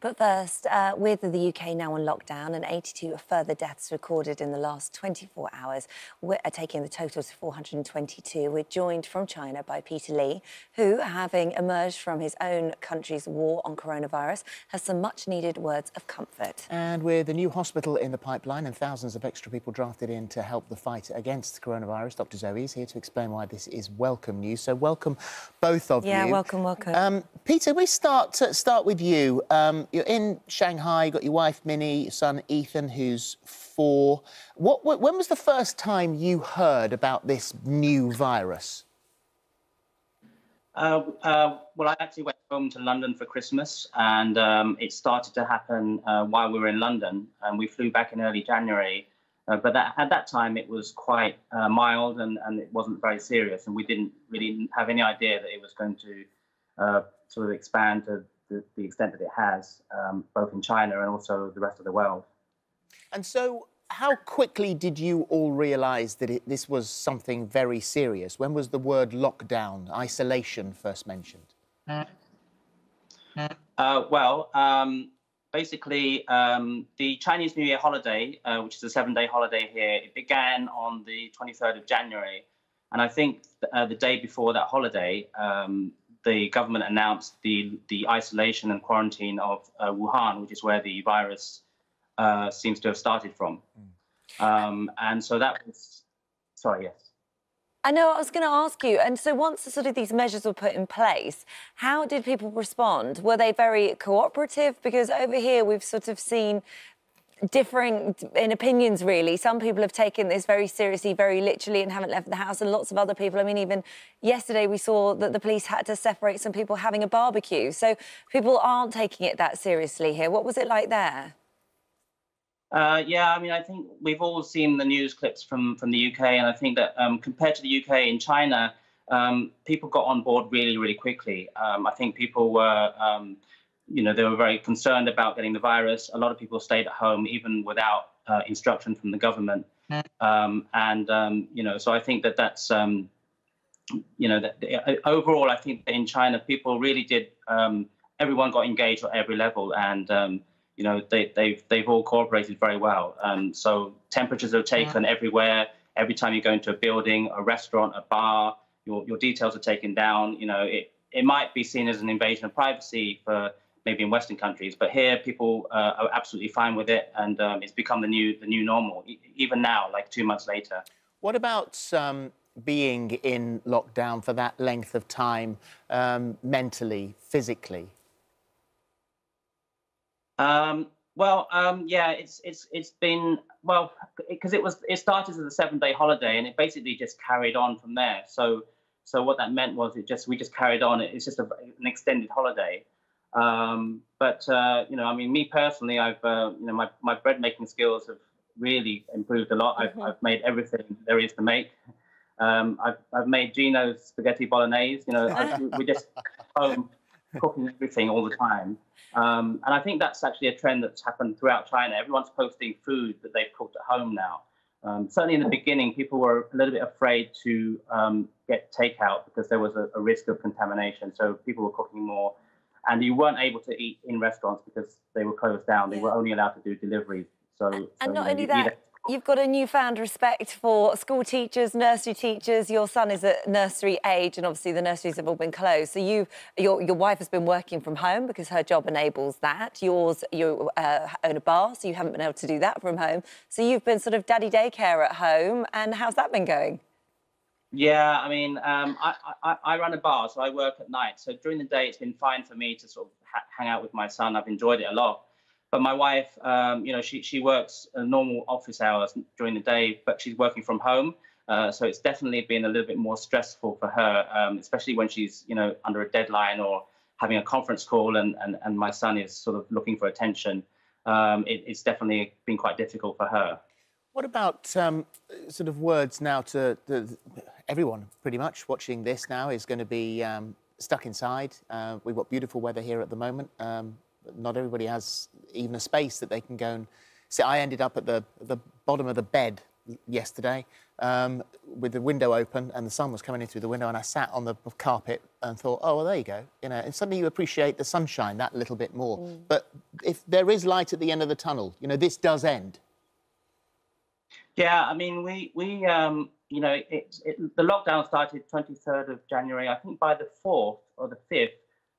But first, with the UK now on lockdown and 82 further deaths recorded in the last 24 hours, we're taking the total to 422. We're joined from China by Peter Lee, who, having emerged from his own country's war on coronavirus, has some much-needed words of comfort. And with a new hospital in the pipeline and thousands of extra people drafted in to help the fight against coronavirus, Dr Zoe is here to explain why this is welcome news. So welcome, both of you. Yeah, welcome. Peter, we start with you. You're in Shanghai, you've got your wife, Minnie, your son, Ethan, who's 4. When was the first time you heard about this new virus? Well, I actually went home to London for Christmas, and it started to happen while we were in London, and we flew back in early January. But at that time, it was quite mild, and it wasn't very serious, and we didn't really have any idea that it was going to sort of expand to the extent that it has, both in China and also the rest of the world. And so how quickly did you all realise that this was something very serious? When was the word lockdown, isolation first mentioned? Basically, the Chinese New Year holiday, which is a 7-day holiday here, it began on the 23rd of January. And I think the day before that holiday, the government announced the isolation and quarantine of Wuhan, which is where the virus seems to have started from. And so that was... Sorry, yes. I know, I was going to ask you, and so once sort of these measures were put in place, how did people respond? Were they very cooperative? Because over here we've sort of seen differing in opinions, really. Some people have taken this very seriously, very literally, and haven't left the house, and lots of other people, I mean, even yesterday we saw that the police had to separate some people having a barbecue. So people aren't taking it that seriously here. What was it like there? Yeah, I mean, I think we've all seen the news clips from the UK, and I think that compared to the UK, in China, people got on board really, really quickly. I think people were, you know, they were very concerned about getting the virus. A lot of people stayed at home, even without instruction from the government. You know, so I think that that's, you know, overall, I think that in China, people really did, everyone got engaged at every level, and you know, they've all cooperated very well. So temperatures are taken everywhere. Every time you go into a building, a restaurant, a bar, your details are taken down. You know, it might be seen as an invasion of privacy for maybe in Western countries, but here people are absolutely fine with it, and it's become the new normal, even now, like 2 months later. What about being in lockdown for that length of time, mentally, physically? Yeah, it's been, well, because it started as a 7-day holiday, and it basically just carried on from there. So what that meant was we just carried on. It's just an extended holiday. You know, I mean, me personally, I've you know, my bread making skills have really improved a lot. I've made everything there is to make. I've made Gino's spaghetti bolognese. You know, we just home cooking everything all the time. And I think that's actually a trend that's happened throughout China. Everyone's posting food that they've cooked at home now. Certainly in the beginning, people were a little bit afraid to get takeout because there was a risk of contamination. So people were cooking more. And you weren't able to eat in restaurants because they were closed down. They were only allowed to do deliveries. And not only that, you've got a newfound respect for school teachers, nursery teachers. Your son is at nursery age, and obviously the nurseries have all been closed. So your wife has been working from home because her job enables that. You own a bar, so you haven't been able to do that from home. So you've been sort of daddy daycare at home. And how's that been going? Yeah, I mean, I run a bar, so I work at night. So during the day, it's been fine for me to sort of hang out with my son. I've enjoyed it a lot. But my wife, you know, she works normal office hours during the day, but she's working from home. So it's definitely been a little bit more stressful for her, especially when she's, you know, under a deadline or having a conference call and my son is sort of looking for attention. It's definitely been quite difficult for her. What about sort of words now to everyone pretty much watching this now is going to be stuck inside. We've got beautiful weather here at the moment. Not everybody has even a space that they can go and sit. I ended up at the bottom of the bed yesterday with the window open and the sun was coming in through the window, and I sat on the carpet and thought, oh, well, there you go. You know, and suddenly you appreciate the sunshine that little bit more. But if there is light at the end of the tunnel, you know, this does end. Yeah, I mean, you know, the lockdown started 23rd of January. I think by the 4th or the 5th,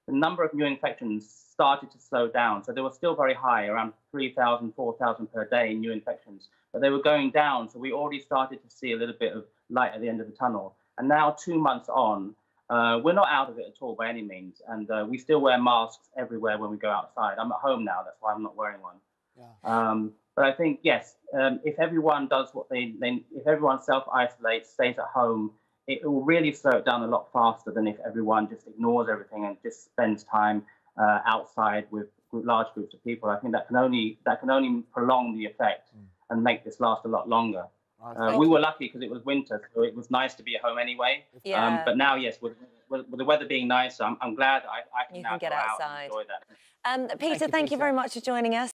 the number of new infections started to slow down. So they were still very high, around 3,000, 4,000 per day new infections, but they were going down. So we already started to see a little bit of light at the end of the tunnel. And now 2 months on, we're not out of it at all by any means. And we still wear masks everywhere when we go outside. I'm at home now, that's why I'm not wearing one. Yeah. But I think, yes, if everyone does what if everyone self-isolates, stays at home, it will really slow it down a lot faster than if everyone just ignores everything and just spends time outside with large groups of people. I think that can only prolong the effect and make this last a lot longer. We were lucky because it was winter, so it was nice to be at home anyway. Yeah. But now, yes, with the weather being nice, I'm glad I can now get go out outside. and enjoy that. Peter, thank you very much for joining us.